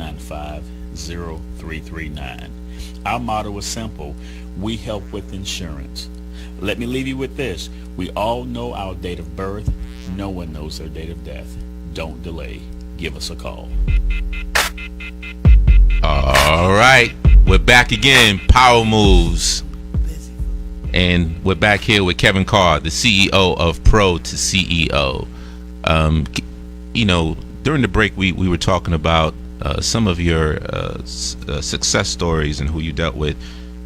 895-0339. Our motto is simple. We help with insurance. Let me leave you with this. We all know our date of birth. No one knows their date of death. Don't delay. Give us a call. All right. We're back again. Powermoves. And we're back here with Kevin Carr, the CEO of PRO2CEO. During the break, we were talking about some of your success stories and who you dealt with.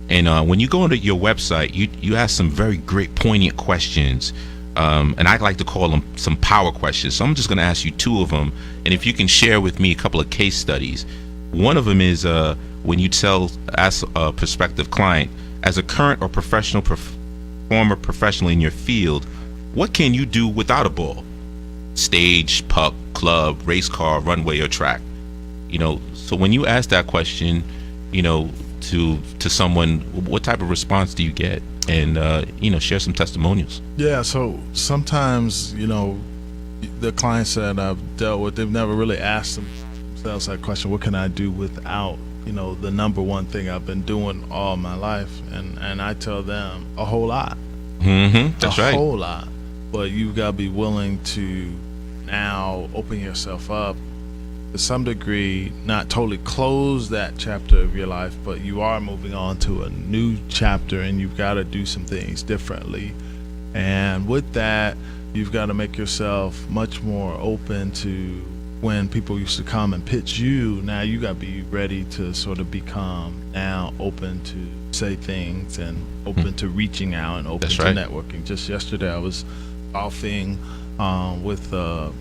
And when you go onto your website, you ask some very great, poignant questions. And I like to call them some power questions. So I'm just going to ask you two of them. And if you can share with me a couple of case studies. One of them is when you ask a prospective client, as a current or former professional in your field, what can you do without a ball? Stage, puck, club, race car, runway, or track. So when you ask that question, to someone, what type of response do you get? And share some testimonials. Yeah, so sometimes the clients that I've dealt with, they've never really asked themselves that question, what can I do without the number one thing I've been doing all my life? And I tell them a whole lot. That's right. A whole lot. But you've got to be willing to now open yourself up to some degree, not totally close that chapter of your life, but you are moving on to a new chapter, and you've got to do some things differently. And with that, you've got to make yourself much more open to when people used to come and pitch you. Now you got to be ready to sort of become now open to say things and open to reaching out and open to networking. Just yesterday I was golfing with a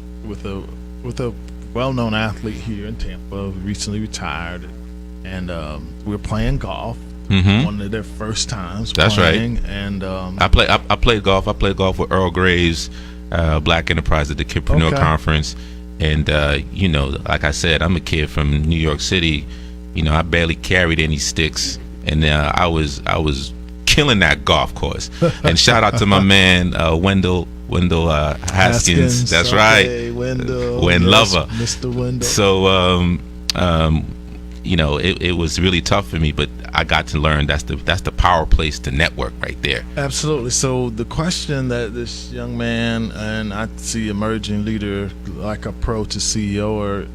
well-known athlete here in Tampa, recently retired, and we were playing golf. One of their first times playing. And I played golf. I played golf with Earl Graves, Black Enterprise at the Kidpreneur Conference. And like I said, I'm a kid from New York City. I barely carried any sticks, and I was killing that golf course. And shout out to my man Wendell Haskins. That's right, Wendell, Lover, Mr. Wendell. So it was really tough for me, but I got to learn that's the power place to network right there. Absolutely. So the question that this young man, and I see emerging leader like a PRO2CEO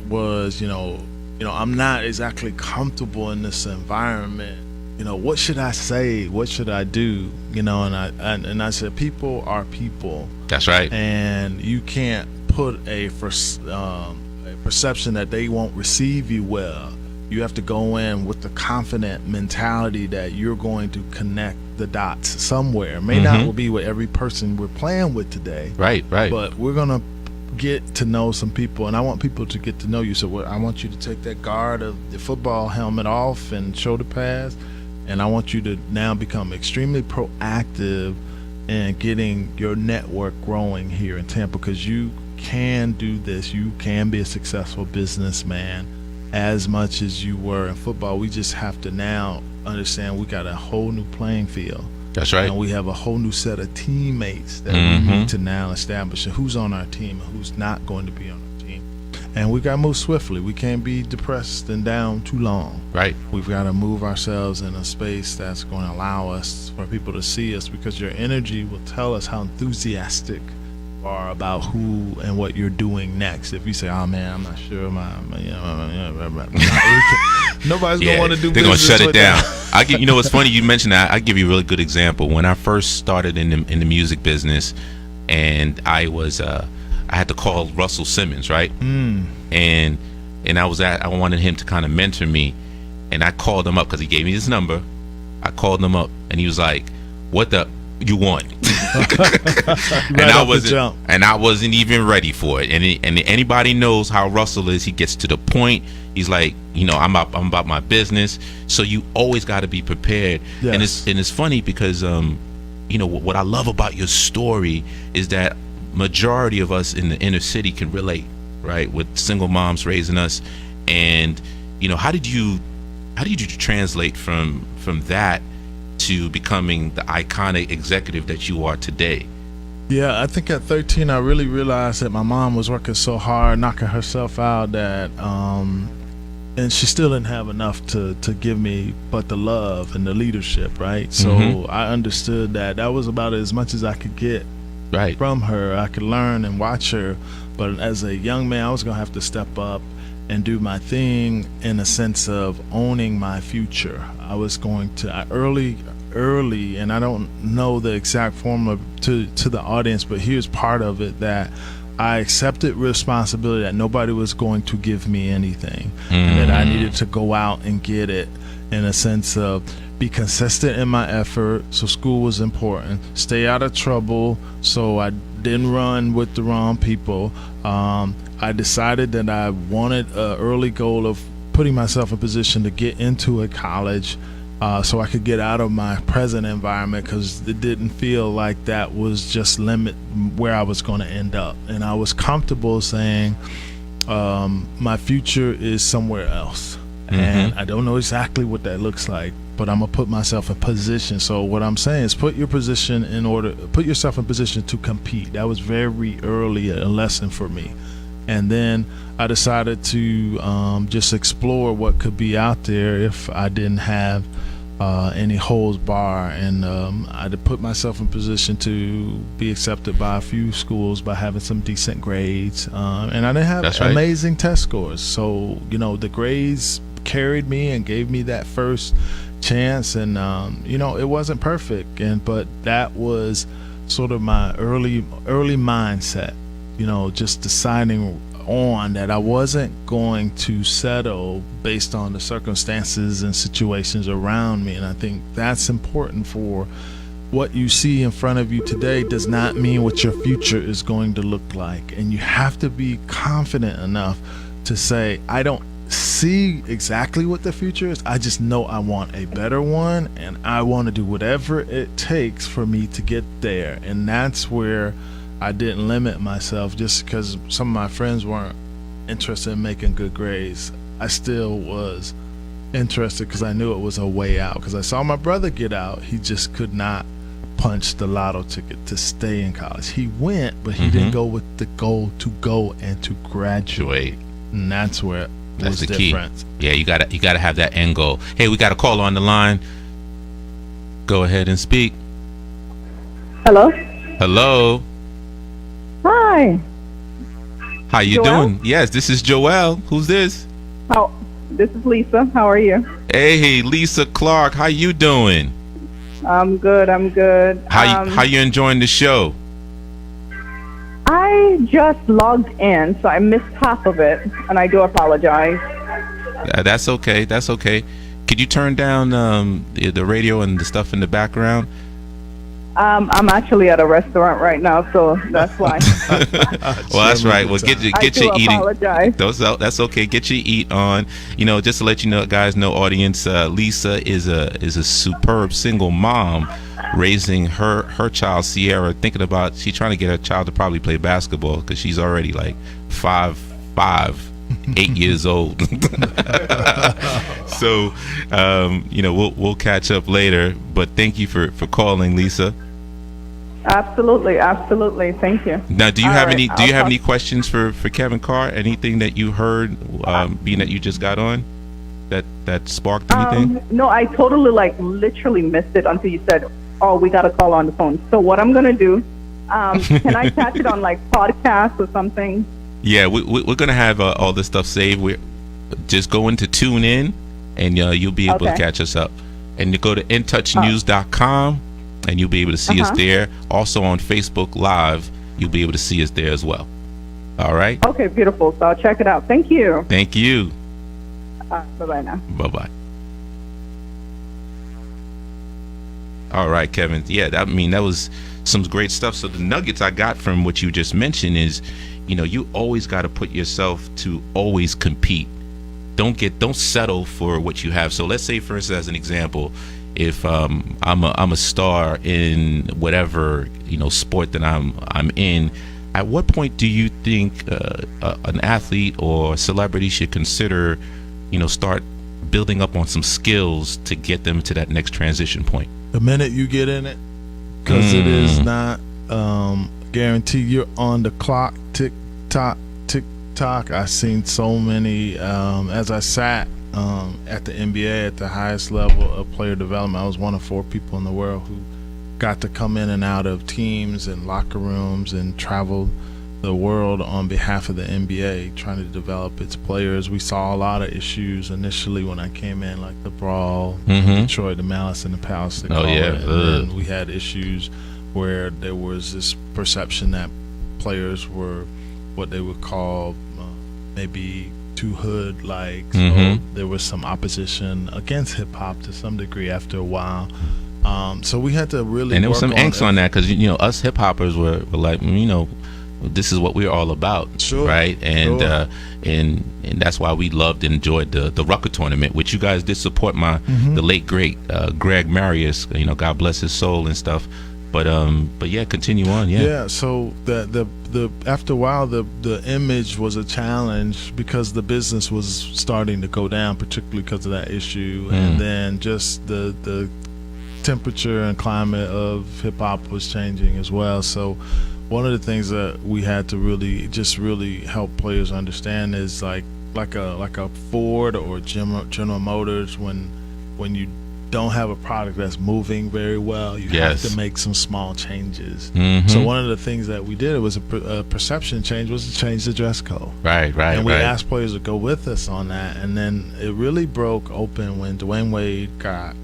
was, I'm not exactly comfortable in this environment. What should I say? What should I do? And I said, people are people. That's right. And you can't put a perception that they won't receive you well. You have to go in with the confident mentality that you're going to connect the dots somewhere. It may not be with every person we're playing with today. Right. But we're going to get to know some people, and I want people to get to know you. So I want you to take that guard of the football helmet off and shoulder pads, and I want you to now become extremely proactive in getting your network growing here in Tampa, because you can do this. You can be a successful businessman as much as you were in football. We just have to now understand we got a whole new playing field. That's right. And we have a whole new set of teammates that we need to now establish who's on our team and who's not going to be on our team. And we got to move swiftly. We can't be depressed and down too long. Right. We've got to move ourselves in a space that's going to allow us, for people to see us, because your energy will tell us how enthusiastic you are about who and what you're doing next. If you say, oh man, I'm not sure, nobody's gonna want to do business. They're gonna shut it down. That. What's funny, you mentioned that. I'll give you a really good example. When I first started in the music business, and I had to call Russell Simmons, right? And I wanted him to kind of mentor me, and I called him up because he gave me his number. I called him up, and he was like, "What the you want?" And I wasn't even ready for it. And anybody knows how Russell is. He gets to the point. He's like, I'm about my business. So you always got to be prepared. Yes. And it's funny because what I love about your story is that majority of us in the inner city can relate, right? With single moms raising us. And how did you translate from that to becoming the iconic executive that you are today? Yeah, I think at 13 I really realized that my mom was working so hard, knocking herself out, that and she still didn't have enough to give me but the love and the leadership, right? So I understood that was about as much as I could get Right. from her. I could learn and watch her, but as a young man I was gonna have to step up and do my thing in a sense of owning my future. I was going to early, and I don't know the exact formula to the audience, but here's part of it, that I accepted responsibility that nobody was going to give me anything, and that I needed to go out and get it, in a sense of be consistent in my effort. So school was important. Stay out of trouble, so I didn't run with the wrong people. I decided that I wanted an early goal of putting myself in position to get into a college, so I could get out of my present environment, because it didn't feel like that was just limit where I was going to end up. And I was comfortable saying my future is somewhere else. And I don't know exactly what that looks like, but I'm gonna put myself in position. So what I'm saying is put yourself in position to compete. That was very early a lesson for me. And then I decided to just explore what could be out there if I didn't have any holds bar, and I had to put myself in position to be accepted by a few schools by having some decent grades, and I didn't have amazing test scores, so the grades carried me and gave me that first chance, and it wasn't perfect, but that was sort of my early mindset, just deciding on that I wasn't going to settle based on the circumstances and situations around me. And I think that's important. For what you see in front of you today does not mean what your future is going to look like, and you have to be confident enough to say, I don't see exactly what the future is, I just know I want a better one, and I want to do whatever it takes for me to get there. And that's where I didn't limit myself just because some of my friends weren't interested in making good grades. I still was interested because I knew it was a way out, because I saw my brother get out. He just could not punch the lotto ticket to stay in college. He went, but he didn't go with the goal to go and to graduate. And that's where that's the difference. Key. Yeah, you gotta have that end goal. Hey, we got a caller on the line. Go ahead and speak. Hello. Hi. How you doing? Yes, this is Joelle. Who's this? This is Lisa. How are you? Hey, Lisa Clark. How you doing? I'm good. How you enjoying the show? I just logged in, so I missed half of it, and I do apologize. That's okay. Could you turn down the radio and the stuff in the background? I'm actually at a restaurant right now, so that's why. Well, that's right. Well, get your eating. Apologize. That's okay. Get your eat on. Just to let you know, guys, audience. Lisa is a superb single mom, raising her child Sierra. She's trying to get her child to probably play basketball because she's already like 8 years old. So, we'll catch up later. But thank you for calling, Lisa. Absolutely. Thank you. Now, do you have any questions for Kevin Carr? Anything that you heard, being that you just got on, that sparked anything? No, I totally literally missed it until you said, "Oh, we got a call on the phone." So what I'm gonna do? Can I catch it on podcast or something? Yeah, we're gonna have all this stuff saved. We're just going to tune in, and you'll be able to catch us up. And you go to intouchnews.com, and you'll be able to see us there. Also on Facebook Live, you'll be able to see us there as well. All right. Okay, beautiful. So I'll check it out. Thank you. Thank you. Bye-bye now. Bye-bye. All right, Kevin. Yeah, that was some great stuff. So the nuggets I got from what you just mentioned is, you always got to put yourself to always compete. Don't settle for what you have. So let's say, for instance, as an example, if I'm a star in whatever sport that I'm in, at what point do you think an athlete or celebrity should consider start building up on some skills to get them to that next transition point? The minute you get in it, because it is not guarantee you're on the clock. Tick tock, tick tock. I seen so many as I sat at the NBA at the highest level of player development. I was one of 4 people in the world who got to come in and out of teams and locker rooms and travel the world on behalf of the NBA, trying to develop its players. We saw a lot of issues initially when I came in, like the brawl, Detroit, the Malice and the Palace. And then we had issues where there was this perception that players were what they would call maybe too hood-like. So there was some opposition against hip-hop to some degree after a while. So we had to really and there was work some angst on that, because us hip hoppers were like, this is what we're all about, right? And and that's why we loved and enjoyed the Rucker tournament, which you guys did support the late great Greg Marius, God bless his soul and stuff. But yeah, continue on. Yeah. So the after a while the image was a challenge because the business was starting to go down, particularly because of that issue, and then just the temperature and climate of hip hop was changing as well. So one of the things that we had to really help players understand is like a Ford or General Motors, when you don't have a product that's moving very well, you have to make some small changes. So one of the things that we did, it was a perception change, was to change the dress code. Right. And we asked players to go with us on that, and then it really broke open when Dwayne Wade got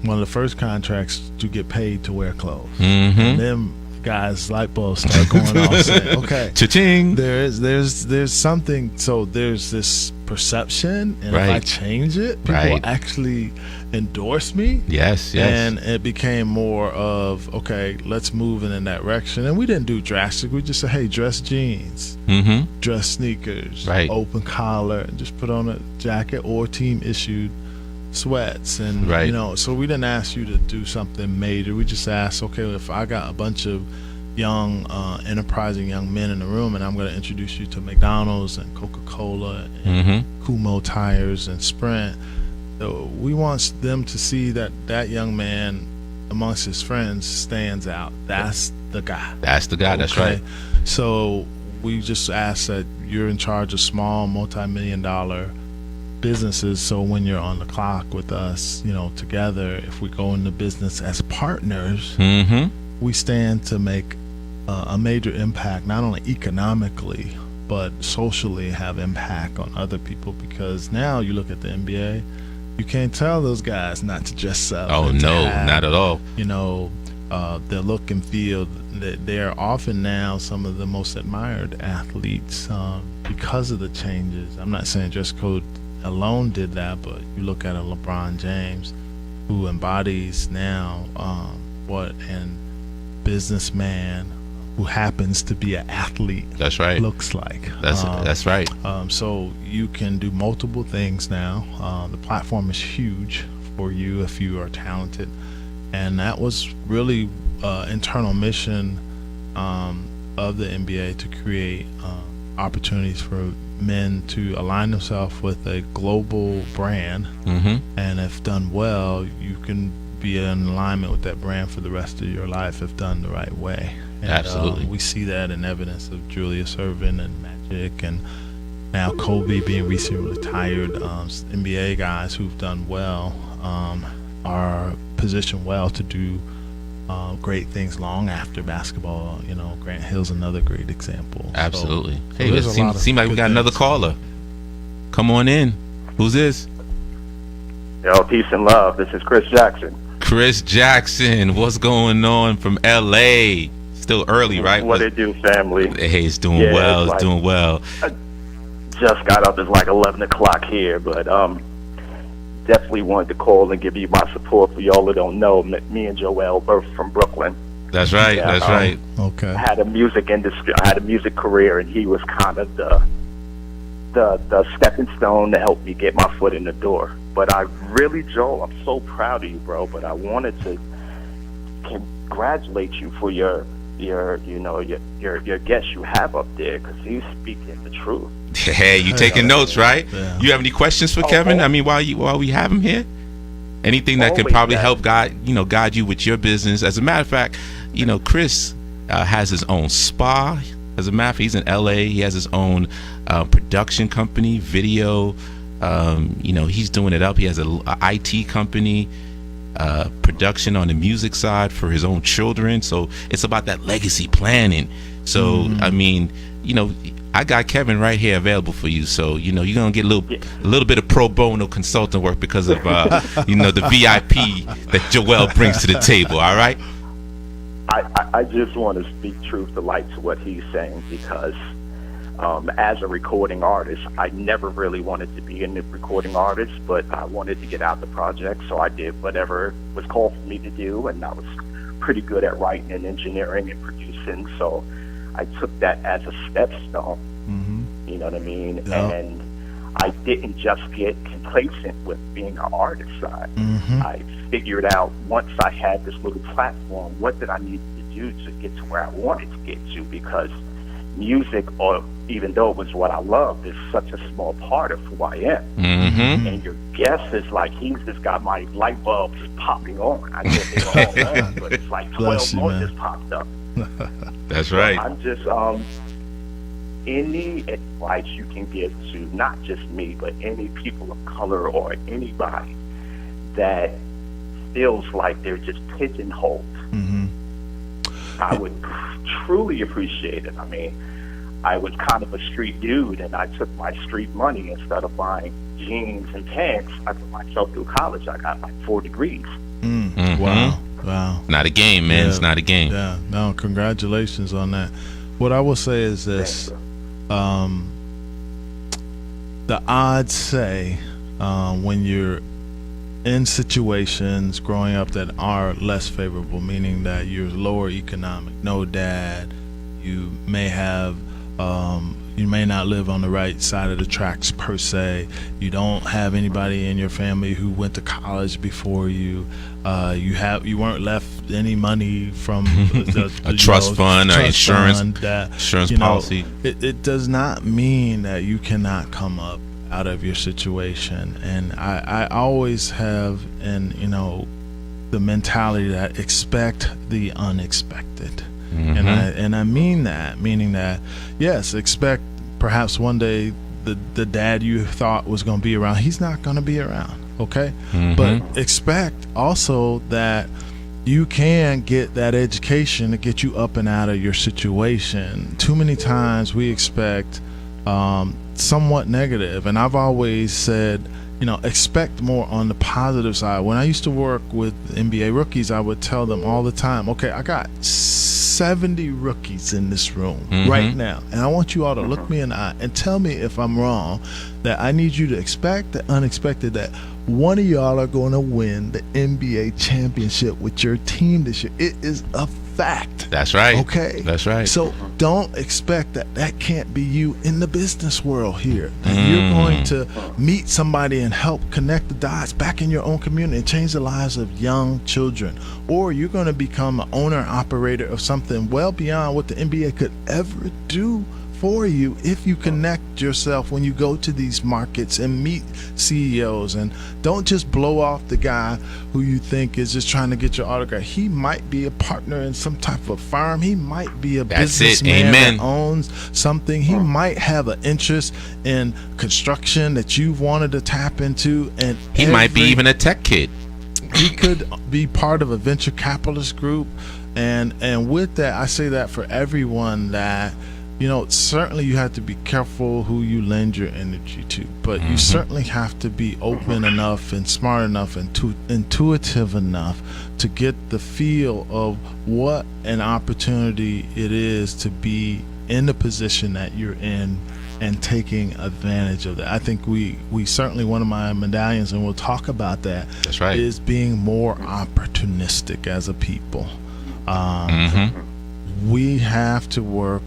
one of the first contracts to get paid to wear clothes. And then guys' light bulbs start going off, saying, okay, cha-ching, there's something. So there's this perception, and if I change it, people actually endorse me. Yes. And it became more of, okay, let's move in that direction. And we didn't do drastic. We just said, hey, dress jeans, dress sneakers, open collar, and just put on a jacket or team issued sweats. And so we didn't ask you to do something major. We just asked, okay, if I got a bunch of young enterprising young men in the room, and I'm going to introduce you to McDonald's and Coca-Cola and Kumho tires and Sprint, so we want them to see that young man amongst his friends stands out. That's the guy. That's right. So we just ask that you're in charge of small multi-million-dollar businesses, so when you're on the clock with us, together, if we go into business as partners, we stand to make a major impact, not only economically but socially, have impact on other people. Because now you look at the NBA, you can't tell those guys not to dress up. Oh no, not at all. Their look and feel, they're often now some of the most admired athletes because of the changes. I'm not saying dress code alone did that, but you look at a LeBron James who embodies now and businessman who happens to be an athlete. That's right. Looks like. That's right. So you can do multiple things now. The platform is huge for you if you are talented, and that was really internal mission of the NBA, to create opportunities for men to align themselves with a global brand, and if done well, you can be in alignment with that brand for the rest of your life if done the right way. And, absolutely. We see that in evidence of Julius Erving and Magic, and now Kobe being recently retired. NBA guys who've done well are positioned well to do great things long after basketball. Grant Hill's another great example. Absolutely. So hey, it seems like we got another caller. Come on in. Who's this? Yo, peace and love. This is Chris Jackson. Chris Jackson, what's going on from LA? Still early, right? What it do, family? Hey, it's doing well. It's doing well. I just got up. It's like 11 o'clock here, but definitely wanted to call and give you my support. For y'all that don't know, me and Joel both from Brooklyn. That's right. Yeah, that's right. Okay. I had a music career, and he was kind of the stepping stone to help me get my foot in the door. But I really, Joel, I'm so proud of you, bro. But I wanted to congratulate you for your guest you have up there, because he's speaking the truth. Hey, you taking notes, right? Yeah. You have any questions for Kevin? I mean, while we have him here, anything that can probably help guide you with your business. As a matter of fact, Chris has his own spa. As a matter of fact, he's in LA. He has his own production company, video. He's doing it up. He has a IT company, production on the music side for his own children. So it's about that legacy planning. So I mean, I got Kevin right here available for you. So you're gonna get a little bit of pro bono consultant work because of the VIP that Joel brings to the table. All right. I just want to speak truth to light to what he's saying, because as a recording artist, I never really wanted to be a recording artist, but I wanted to get out the project, so I did whatever was called for me to do, and I was pretty good at writing and engineering and producing, so I took that as a stepstone. You know what I mean? Yeah. And I didn't just get complacent with being an artist side. I figured out, once I had this little platform, what did I need to do to get to where I wanted to get to, because music, or even though it was what I loved, is such a small part of who I am. And your guess is like, he's just got my light bulbs popping on. I get it all on, but it's like 12 more just popped up. That's right. So I'm just any advice you can give to not just me, but any people of color or anybody that feels like they're just pigeonholed, I would truly appreciate it. I mean, I was kind of a street dude, and I took my street money, instead of buying jeans and pants, I put myself through college. I got like 4 degrees. Wow. Not a game, man. Yeah. It's not a game. Yeah. No, congratulations on that. What I will say is this. The odds say when you're in situations growing up that are less favorable, meaning that you're lower economic, no dad, you may have you may not live on the right side of the tracks per se, you don't have anybody in your family who went to college before you, you weren't left any money from a trust fund or insurance policy. It does not mean that you cannot come up out of your situation. And I always have the mentality that expect the unexpected. And I mean that, meaning that, yes, expect perhaps one day the dad you thought was going to be around, he's not going to be around, okay? But expect also that you can get that education to get you up and out of your situation. Too many times we expect somewhat negative, and I've always said, expect more on the positive side. When I used to work with NBA rookies, I would tell them all the time, okay, I got 70 rookies in this room right now, and I want you all to look me in the eye and tell me if I'm wrong, that I need you to expect the unexpected, that one of y'all are going to win the NBA championship with your team this year. It is a fact. That's right. Okay. That's right. So don't expect that can't be you in the business world here. That you're going to meet somebody and help connect the dots back in your own community and change the lives of young children. Or you're going to become an owner and operator of something well beyond what the NBA could ever do for you if you connect yourself when you go to these markets and meet CEOs. And don't just blow off the guy who you think is just trying to get your autograph. He might be a partner in some type of firm. He might be a businessman that owns something. He might have an interest in construction that you've wanted to tap into, and he might be even a tech kid. He could be part of a venture capitalist group. And with that, I say that for everyone, that certainly you have to be careful who you lend your energy to, but you certainly have to be open enough and smart enough and intuitive enough to get the feel of what an opportunity it is to be in the position that you're in and taking advantage of that. I think we certainly, one of my medallions, and we'll talk about that, that's right, is being more opportunistic as a people. We have to work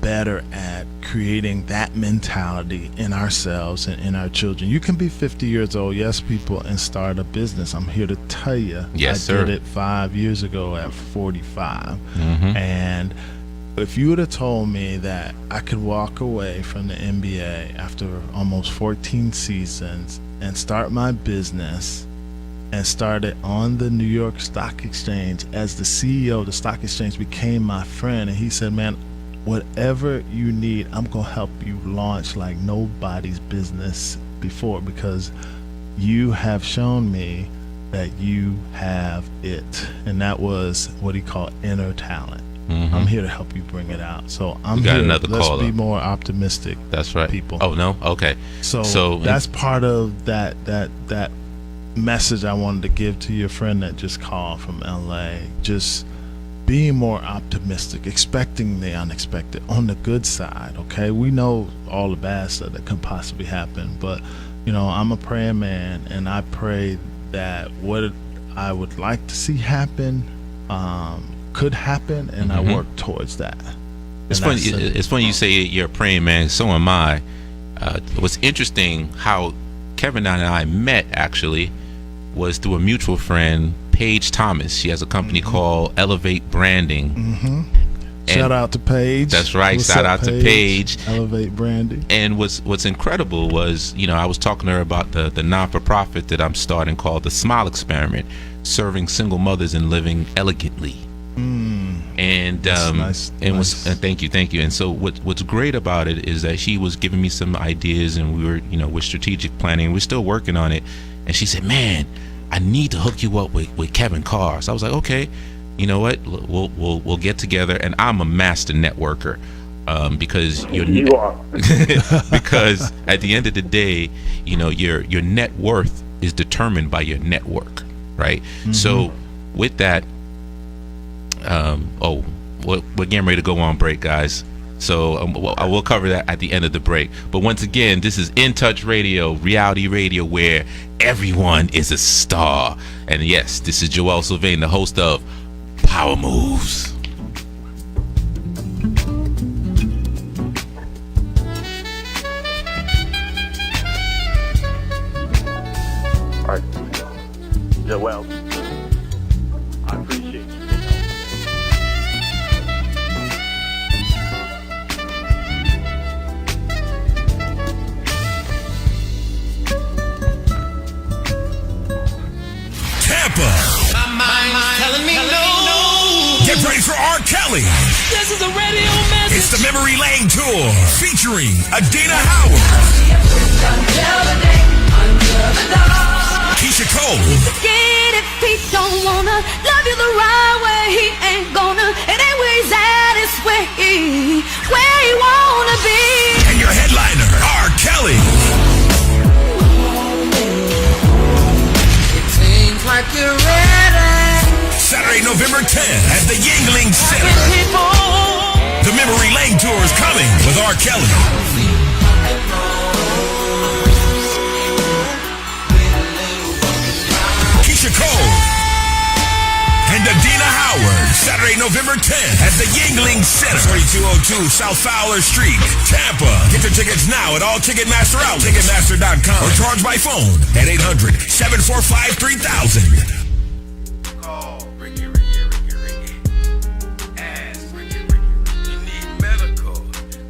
better at creating that mentality in ourselves and in our children. You can be 50 years old, yes, people, and start a business. I'm here to tell you, yes, I sir. did it 5 years ago at 45. And if you would have told me that I could walk away from the NBA after almost 14 seasons and start my business and started on the New York Stock Exchange. As the CEO of the stock exchange, became my friend, and he said, man, whatever you need, I'm gonna help you launch like nobody's business before, because you have shown me that you have it. And that was what he called inner talent. I'm here to help you bring it out. So I'm got here. another Let's caller. be more optimistic. That's right. People. Oh no. Okay. So that's part of that message I wanted to give to your friend that just called from LA. Just being more optimistic, expecting the unexpected on the good side. Okay, we know all the bad stuff that could possibly happen, but you know, I'm a praying man, and I pray that what I would like to see happen could happen, and I work towards that. It's funny. It's funny you say you're a praying man. So am I. What's interesting, how Kevin and I met actually was through a mutual friend, Paige Thomas. She has a company called Elevate Branding. Shout out to Paige. That's right. What's Shout up, out to Paige. Elevate Branding. And what's incredible was, you know, I was talking to her about the non-for-profit that I'm starting called the Smile Experiment, serving single mothers and living elegantly. And nice. And thank you. And so what's great about it is that she was giving me some ideas, and we were, you know, with strategic planning, we're still working on it. And she said, man, I need to hook you up with Kevin Carr. So I was like, okay, you know what, we'll get together. And I'm a master networker, because you are. because at the end of the day, you know, your net worth is determined by your network, right? So with that, we're getting ready to go on break, guys. So I will cover that at the end of the break. But once again, this is In Touch Radio, reality radio, where everyone is a star. And yes, this is Joel Sylvain, the host of Powermoves. All right. Joel, I appreciate you. Tampa. My mind's telling me no. Get ready for R. Kelly. This is a radio message. It's the Memory Lane Tour featuring Adina Howard, Keisha Cole, Forget if he don't wanna love you the right way, he ain't gonna. It ain't where he's at, it's where he wanna be. and your headliner, R. Kelly. Seems like you're ready. Saturday, November 10th at the Yingling Center. The Memory Lane Tour is coming with R. Kelly, Keisha Cole, and Adina Howard. Saturday, November 10th at the Yingling Center, 4202 South Fowler Street, Tampa. Get your tickets now at all Ticketmaster outlets, Ticketmaster.com, or charge by phone at 800-745-3000. You need medical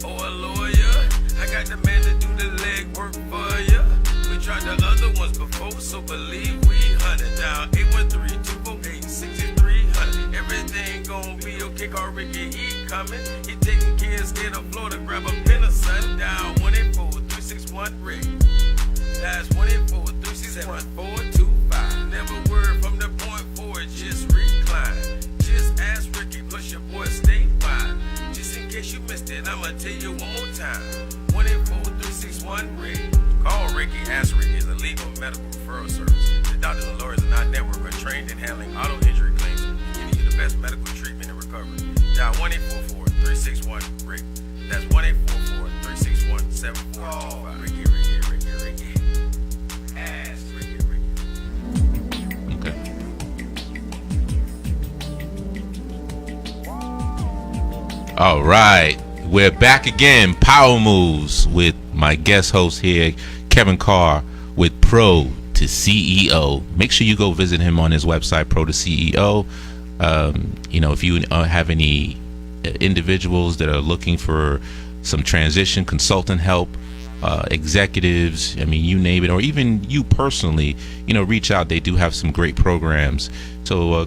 or a lawyer. I got the man to do the legwork for ya. We tried the other ones before, so believe we hunted down 813-248-6300. Everything gon' be okay. Call Ricky, he coming. He taking care of scared of Florida. Grab a pen or sundown 184-361-RIG. That's 184-361-425. Never word from the point forward, just recline. Just ask Ricky, plus your boy stay fine. Just in case you missed it, I'ma tell you one more time. 184-361-RIG. Call Ricky, ask Ricky. Is a legal medical referral service. The doctors and lawyers in our network are trained in handling auto injury claims and giving you the best medical treatment and recovery. Dial 1-844-361-RIG. That's 1-844-361-7425. Ricky. Ask Ricky. Okay. All right, we're back again. Power Moves with my guest host here, Kevin Carr, with PRO2CEO. Make sure you go visit him on his website, PRO2CEO. You know, if you have any individuals that are looking for some transition consultant help, executives, I mean, you name it, or even you personally, reach out. They do have some great programs. So,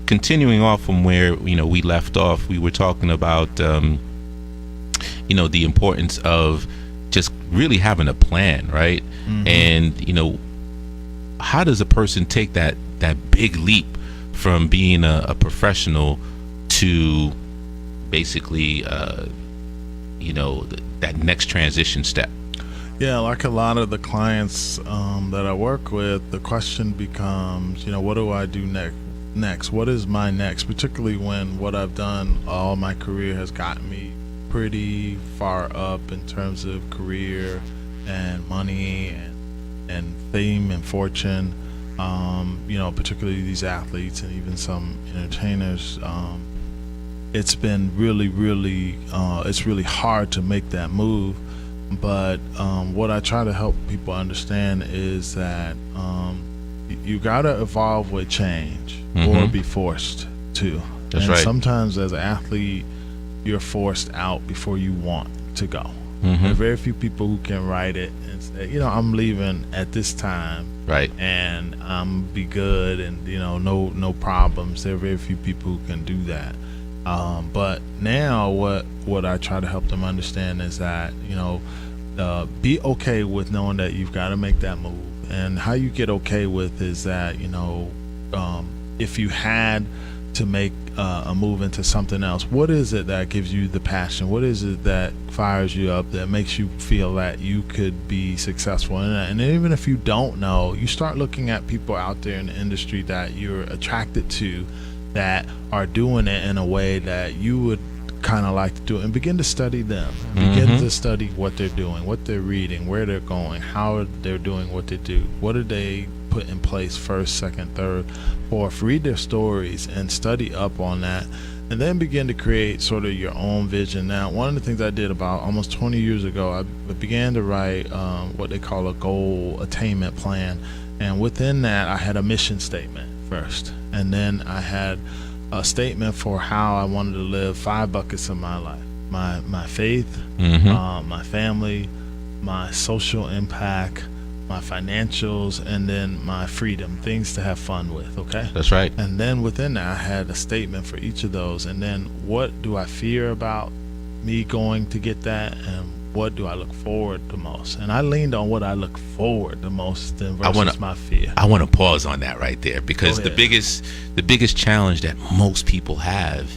continuing off from where, we left off, we were talking about, the importance of just really having a plan, right? And, how does a person take that big leap from being a professional to basically, that next transition step? Yeah, like a lot of the clients that I work with, the question becomes, what do I do next? What is my next? Particularly when what I've done all my career has gotten me pretty far up in terms of career and money and fame and fortune. Particularly these athletes and even some entertainers. It's been really it's really hard to make that move. But what I try to help people understand is that you gotta evolve with change or be forced to. That's and right. Sometimes as an athlete, you're forced out before you want to go. There are very few people who can write it and say, I'm leaving at this time, Right. and I'm be good, and no problems. There are very few people who can do that. But now what I try to help them understand is that be okay with knowing that you've got to make that move. And how you get okay with is that if you had to make a move into something else, what is it that gives you the passion? What is it that fires you up, that makes you feel that you could be successful? And even if you don't know, you start looking at people out there in the industry that you're attracted to, that are doing it in a way that you would kind of like to do it, and begin to study them. Begin to study what they're doing, what they're reading, where they're going, how they're doing what they do, what do they put in place first, second, third, fourth. Read their stories and study up on that, and then begin to create sort of your own vision. Now, one of the things I did about almost 20 years ago, I began to write what they call a goal attainment plan, and within that I had a mission statement first, and then I had a statement for how I wanted to live 5 buckets of my life: my faith, my family, my social impact, my financials, and then my freedom, things to have fun with. Okay, That's right. and then within that I had a statement for each of those, and then what do I fear about me going to get that, and what do I look forward the most? And I leaned on what I look forward the most versus my fear. I want to pause on that right there, because Go the ahead. biggest challenge that most people have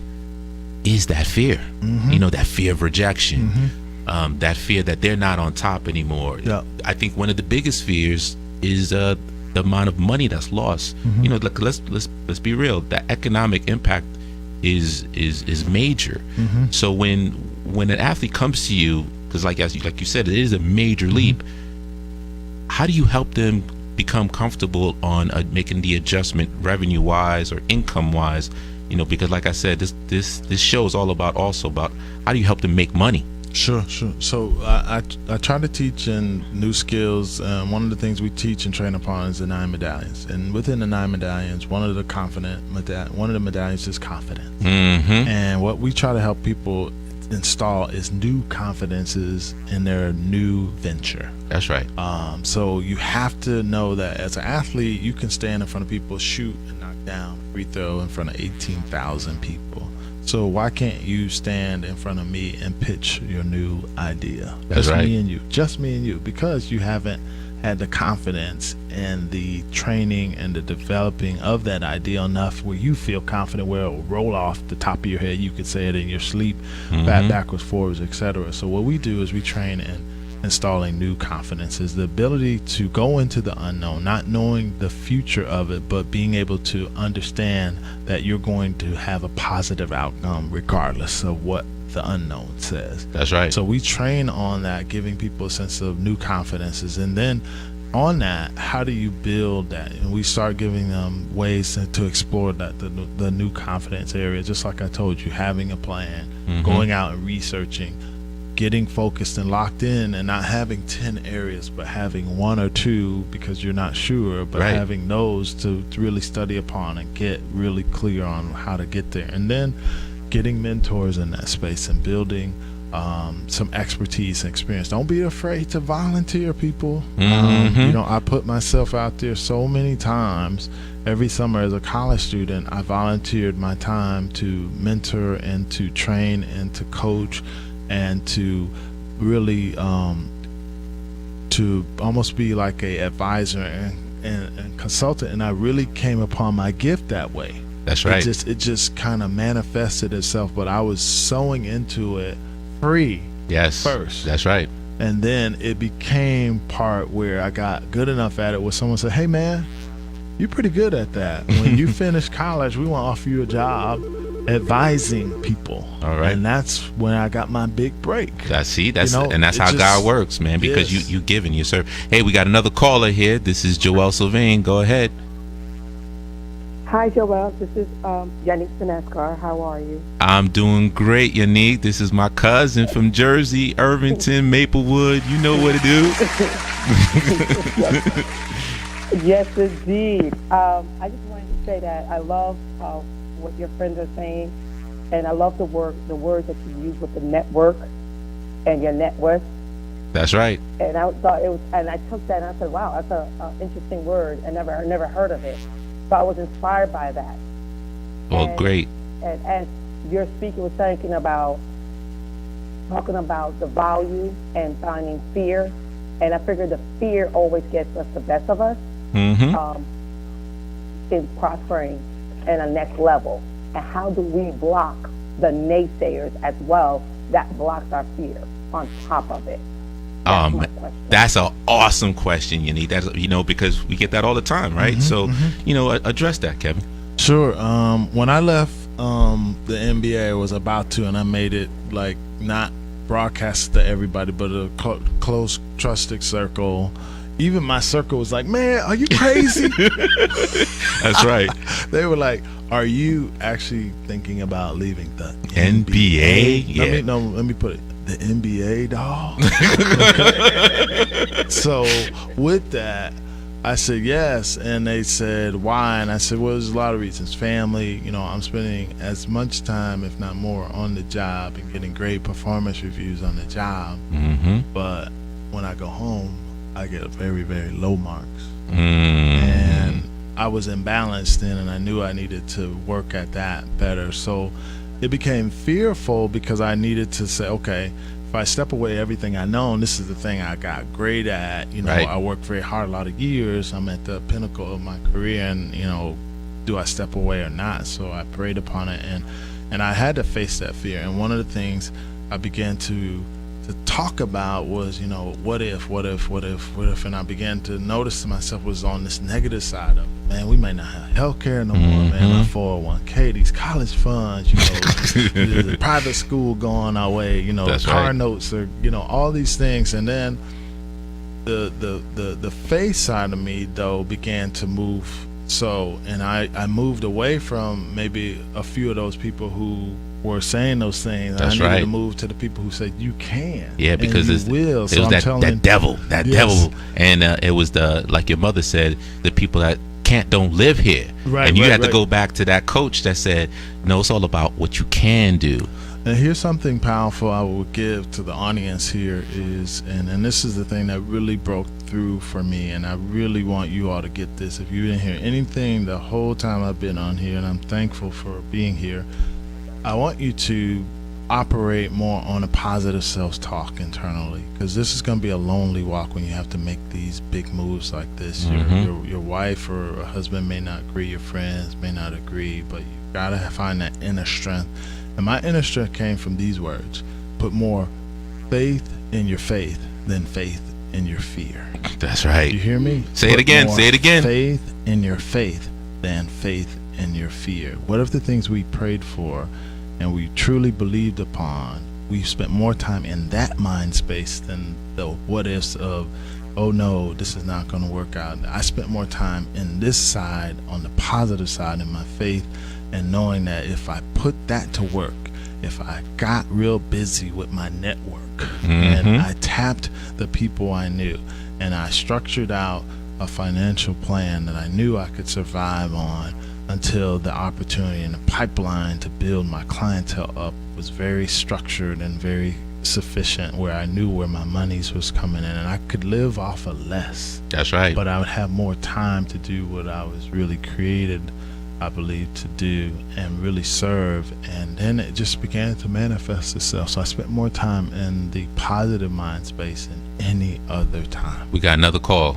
is that fear. That fear of rejection, that fear that they're not on top anymore. Yeah. I think one of the biggest fears is the amount of money that's lost. Like, let's be real. The economic impact is major. So when an athlete comes to you, because like you said, it is a major leap. How do you help them become comfortable on making the adjustment revenue wise or income wise? Because like I said, this show is all about how do you help them make money? Sure. So I try to teach in new skills. One of the things we teach and train upon is the 9 medallions, and within the 9 medallions, one of the medallions is confidence. And what we try to help people install is new confidences in their new venture. That's right. So you have to know that as an athlete, you can stand in front of people, shoot and knock down a free throw in front of 18,000 people. So why can't you stand in front of me and pitch your new idea? That's right. Just me and you, because you haven't had the confidence and the training and the developing of that idea enough where you feel confident where it will roll off the top of your head. You could say it in your sleep, backwards, forwards, etc. So what we do is we train in installing new confidences, the ability to go into the unknown, not knowing the future of it, but being able to understand that you're going to have a positive outcome regardless of what the unknown says. That's right. So we train on that, giving people a sense of new confidences, and then on that, how do you build that? And we start giving them ways to explore that, the new confidence area, just like I told you, having a plan, going out and researching, getting focused and locked in, and not having 10 areas, but having 1 or 2 because you're not sure, but Right. having those to really study upon and get really clear on how to get there. And then getting mentors in that space and building some expertise and experience. Don't be afraid to volunteer, people. Mm-hmm. I put myself out there so many times. Every summer as a college student, I volunteered my time to mentor and to train and to coach and to really to almost be like a advisor and consultant. And I really came upon my gift that way. That's right. It just kind of manifested itself, but I was sowing into it free. Yes. First. That's right. And then it became part where I got good enough at it where someone said, "Hey man, you're pretty good at that. When you finish college, we want to offer you a job advising people." All right. And that's when I got my big break. And that's how God works, man, because you give and you serve. Hey, we got another caller here. This is Joel Sylvain. Go ahead. Hi, Joel. This is Yannick Carr. How are you? I'm doing great, Yannick. This is my cousin from Jersey, Irvington, Maplewood. You know what to do. Yes, indeed. I just wanted to say that I love what your friends are saying, and I love the words that you use with the network and your net worth. That's right. And I thought it was, and I took that and I said, "Wow, that's an interesting word. I never heard of it." So I was inspired by that. Well, great. And as your speaker was talking about the value and finding fear, and I figured the fear always gets us the best of us. Mm-hmm. In prospering in a next level. And how do we block the naysayers as well that blocks our fear on top of it? That's an awesome question, Yannick. That's, because we get that all the time, right? So, address that, Kevin. Sure. When I left the NBA, I was about to, and I made it like not broadcast to everybody, but a close, trusted circle. Even my circle was like, "Man, are you crazy?" That's right. They were like, "Are you actually thinking about leaving the NBA?" Yeah. Let me put it. The NBA, dog. So with that, I said yes, and they said why, and I said, well, there's a lot of reasons. Family, I'm spending as much time, if not more, on the job and getting great performance reviews on the job. Mm-hmm. But when I go home, I get very, very low marks. Mm-hmm. And I was imbalanced then, and I knew I needed to work at that better. So it became fearful because I needed to say, okay, if I step away everything I know, and this is the thing I got great at, Right. I worked very hard a lot of years. I'm at the pinnacle of my career, and, do I step away or not? So I prayed upon it, and I had to face that fear. And one of the things I began to talk about was, what if, and I began to notice myself was on this negative side of it. Man, we might not have health care no more, man. My 401k, these college funds, the private school going our way, That's car right. notes are, all these things. And then the faith side of me, though, began to move. So, and I moved away from maybe a few of those people who were saying those things. That's I needed right. to move to the people who said you can. Yeah, because and you will. it So was that devil, Yes. and it was like your mother said, the people that don't live here. Right, and you right, had to right. go back to that coach that said, no, it's all about what you can do. And here's something powerful I will give to the audience here is, and this is the thing that really broke through for me, and I really want you all to get this. If you didn't hear anything the whole time I've been on here, and I'm thankful for being here, I want you to operate more on a positive self-talk internally, because this is going to be a lonely walk when you have to make these big moves like this. Your wife or a husband may not agree, your friends may not agree, but you got to find that inner strength. And my inner strength came from these words: put more faith in your faith than faith in your fear. That's right. You hear me? Say it again. Say it again. Faith in your faith than faith in your fear. What if the things we prayed for and we truly believed upon, we spent more time in that mind space than the what ifs of, oh no, this is not going to work out. I spent more time in this side, on the positive side, in my faith, and knowing that if I put that to work, if I got real busy with my network, and I tapped the people I knew, and I structured out a financial plan that I knew I could survive on until the opportunity and the pipeline to build my clientele up was very structured and very sufficient, where I knew where my monies was coming in, and I could live off of less. That's right. But I would have more time to do what I was really created, I believe, to do and really serve. And then it just began to manifest itself. So I spent more time in the positive mind space than any other time. We got another call.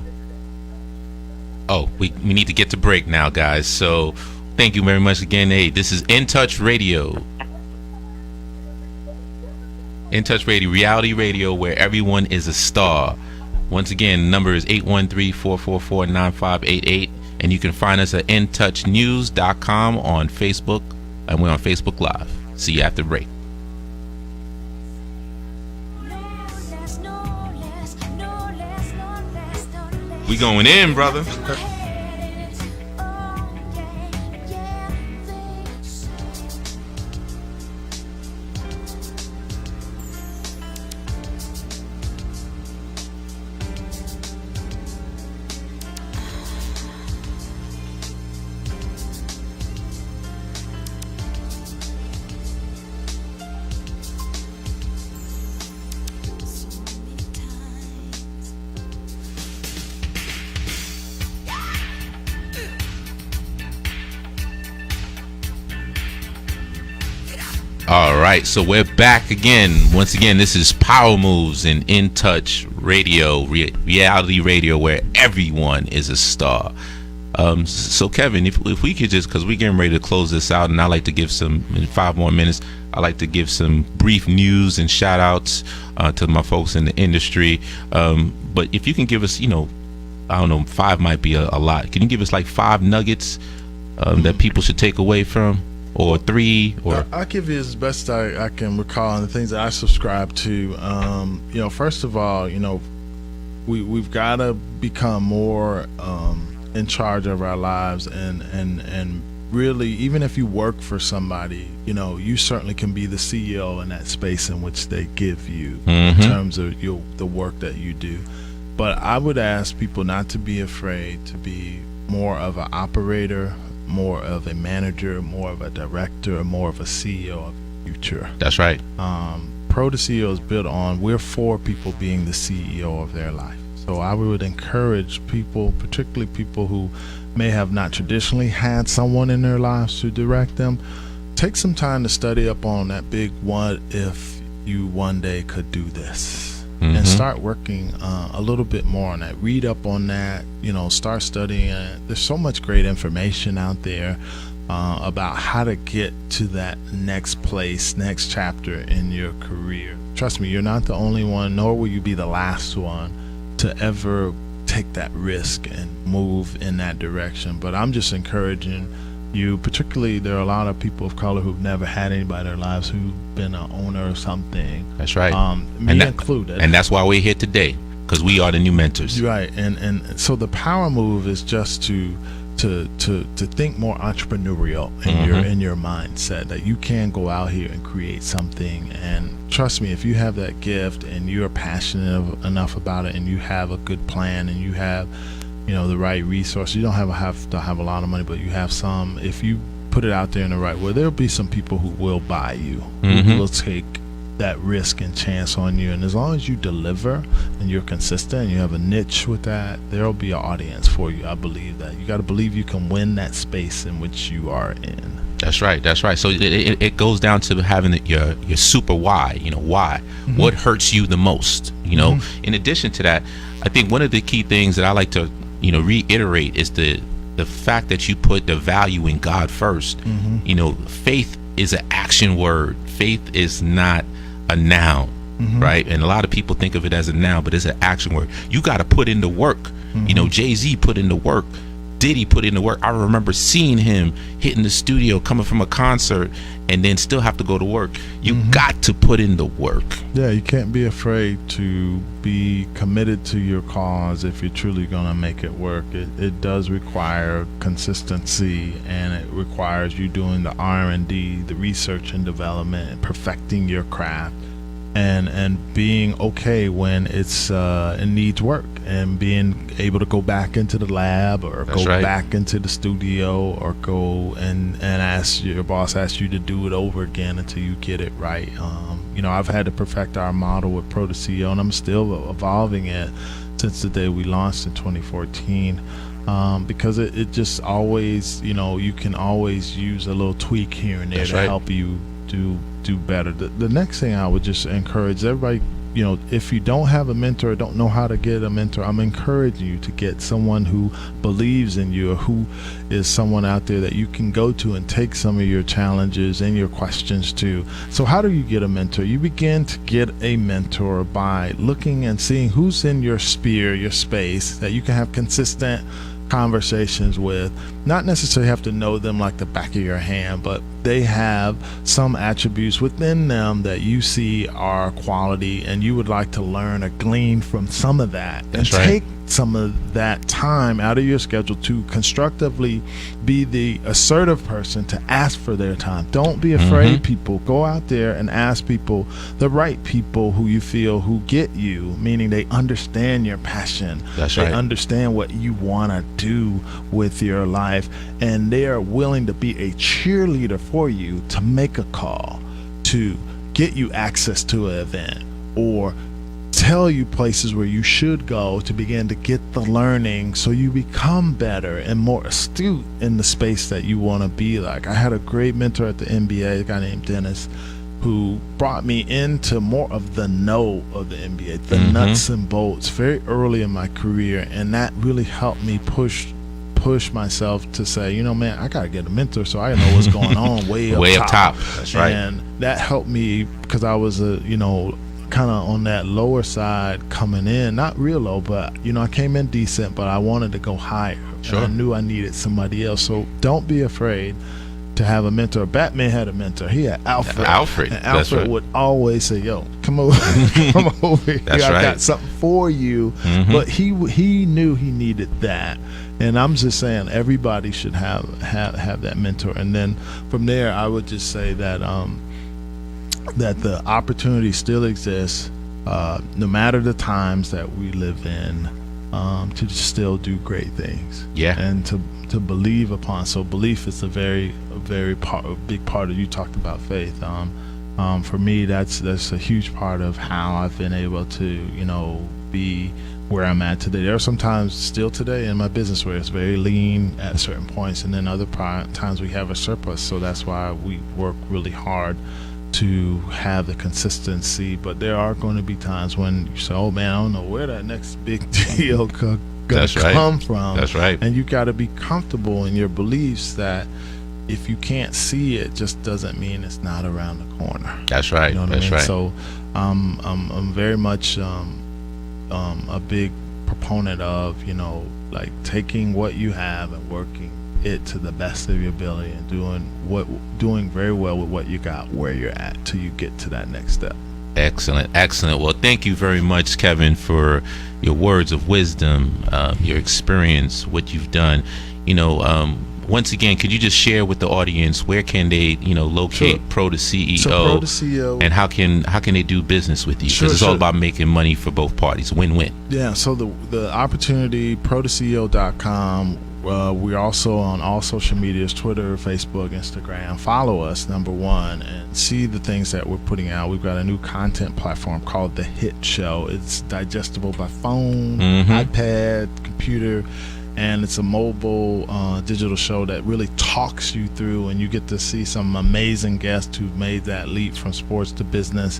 Oh, we need to get to break now, guys. So thank you very much again. Hey, this is In Touch Radio. In Touch Radio, reality radio where everyone is a star. Once again, the number is 813-444-9588. And you can find us at intouchnews.com on Facebook. And we're on Facebook Live. See you after break. We going in, brother. All right, so we're back again. Once again, this is Powermoves and In Touch Radio, reality radio where everyone is a star. So Kevin, if we could just, because we're getting ready to close this out, and I like to give some, in 5 more minutes, I like to give some brief news and shout outs to my folks in the industry. But if you can give us, I don't know, 5 might be a lot. Can you give us like 5 nuggets that people should take away from? Or 3, or I'll give you as best I can recall and the things that I subscribe to. First of all, we've got to become more in charge of our lives, and really, even if you work for somebody, you certainly can be the CEO in that space in which they give you in terms of the work that you do. But I would ask people not to be afraid to be more of an operator, more of a manager, more of a director, more of a CEO of the future. That's right. PRO2CEO is built on, we're for people being the CEO of their life. So I would encourage people, particularly people who may have not traditionally had someone in their lives to direct them, take some time to study up on that big what if you one day could do this. And start working a little bit more on that. Read up on that, start studying it. There's so much great information out there about how to get to that next place, next chapter in your career. Trust me, you're not the only one, nor will you be the last one to ever take that risk and move in that direction. But I'm just encouraging you, particularly, there are a lot of people of color who've never had anybody in their lives who've been an owner of something. That's right. Me included. And that's why we're here today, because we are the new mentors. Right. And so the power move is just to think more entrepreneurial in your mindset, that you can go out here and create something. And trust me, if you have that gift and you're passionate enough about it, and you have a good plan, and you have the right resources, you don't have to have a lot of money, but you have some. If you put it out there in the right way, there'll be some people who will buy you, who will take that risk and chance on you. And as long as you deliver and you're consistent and you have a niche with that, there'll be an audience for you. I believe that. You got to believe you can win that space in which you are in. That's right. That's right. So it goes down to having your super why. Why? What hurts you the most? In addition to that, I think one of the key things that I like to reiterate is the fact that you put the value in God first. Faith is an action word. Faith is not a noun, right? And a lot of people think of it as a noun, but it's an action word. You got to put in the work. Jay-Z put in the work. Diddy put in the work. I remember seeing him hitting the studio, coming from a concert, and then still have to go to work. You got to put in the work. Yeah, you can't be afraid to be committed to your cause if you're truly going to make it work. It does require consistency, and it requires you doing the R&D, the research and development, and perfecting your craft, and being okay when it needs work, and being able to go back into the lab, or That's go right. back into the studio, or go and ask your boss asks you to do it over again until you get it right. I've had to perfect our model with Pro2CEO, and I'm still evolving it since the day we launched in 2014. Because it just always, you can always use a little tweak here and there to help you do better. The next thing I would just encourage everybody, if you don't have a mentor or don't know how to get a mentor, I'm encouraging you to get someone who believes in you, or who is someone out there that you can go to and take some of your challenges and your questions to. So how do you get a mentor? You begin to get a mentor by looking and seeing who's in your sphere, your space, that you can have consistent conversations with. Not necessarily have to know them like the back of your hand, but they have some attributes within them that you see are quality, and you would like to learn or glean from some of that. That's and right. Take some of that time out of your schedule to constructively be the assertive person to ask for their time. Don't be afraid, people. Go out there and ask people, the right people who you feel who get you, meaning they understand your passion. That's they right. understand what you want to do with your life, and they are willing to be a cheerleader for you, to make a call, to get you access to an event, or tell you places where you should go to begin to get the learning, so you become better and more astute in the space that you want to be like. I had a great mentor at the NBA, a guy named Dennis, who brought me into more of the know of the NBA, the nuts and bolts, very early in my career, and that really helped me push myself to say, man, I gotta get a mentor so I know what's going on way up top. That's right. And that helped me because I was kind of on that lower side coming in, not real low, but I came in decent, but I wanted to go higher. Sure. And I knew I needed somebody else. So don't be afraid to have a mentor. Batman had a mentor. He had Alfred. And Alfred would always say, "Yo, come over, come over here. That's I right. got something for you." But he knew he needed that. And I'm just saying, everybody should have that mentor. And then from there, I would just say that that the opportunity still exists, no matter the times that we live in, to still do great things. Yeah. And to believe upon. So belief is a big part of, you talked about faith. For me, that's a huge part of how I've been able to, be where I'm at today. There are sometimes still today in my business where it's very lean at certain points, and then other times we have a surplus. So that's why we work really hard to have the consistency. But there are going to be times when you say, "Oh man, I don't know where that next big deal could come from." That's right. And you got to be comfortable in your beliefs that if you can't see it, just doesn't mean it's not around the corner. That's right. You know what That's I mean? right. So I'm very much a big proponent of like taking what you have and working it to the best of your ability, and doing very well with what you got where you're at till you get to that next step. Excellent. Well, thank you very much, Kevin, for your words of wisdom, your experience, what you've done. Once again, could you just share with the audience where can they, locate Pro2CEO? So Pro2CEO, and how can they do business with you? Because it's all about making money for both parties, win-win. Yeah. So the opportunity, Pro2CEO.com. We're also on all social medias, Twitter, Facebook, Instagram. Follow us, number one, and see the things that we're putting out. We've got a new content platform called The Hit Show. It's digestible by phone, iPad, computer, and it's a mobile digital show that really talks you through, and you get to see some amazing guests who've made that leap from sports to business,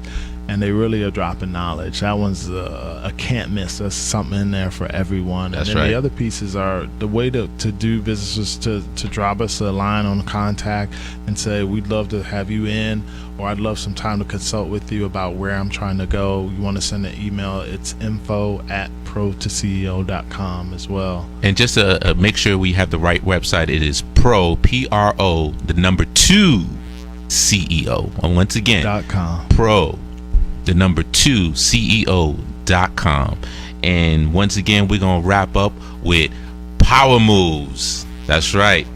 and they really are dropping knowledge. That one's a can't miss. There's something in there for everyone. That's and then right. The other pieces are the way to do business is to drop us a line on contact and say, we'd love to have you in, or I'd love some time to consult with you about where I'm trying to go. You want to send an email, it's info@pro2ceo.com as well. And just make sure we have the right website. It is PRO, the number 2 CEO. And once again, .com. PRO, the number 2 CEO.com. And once again, we're going to wrap up with Powermoves. That's right.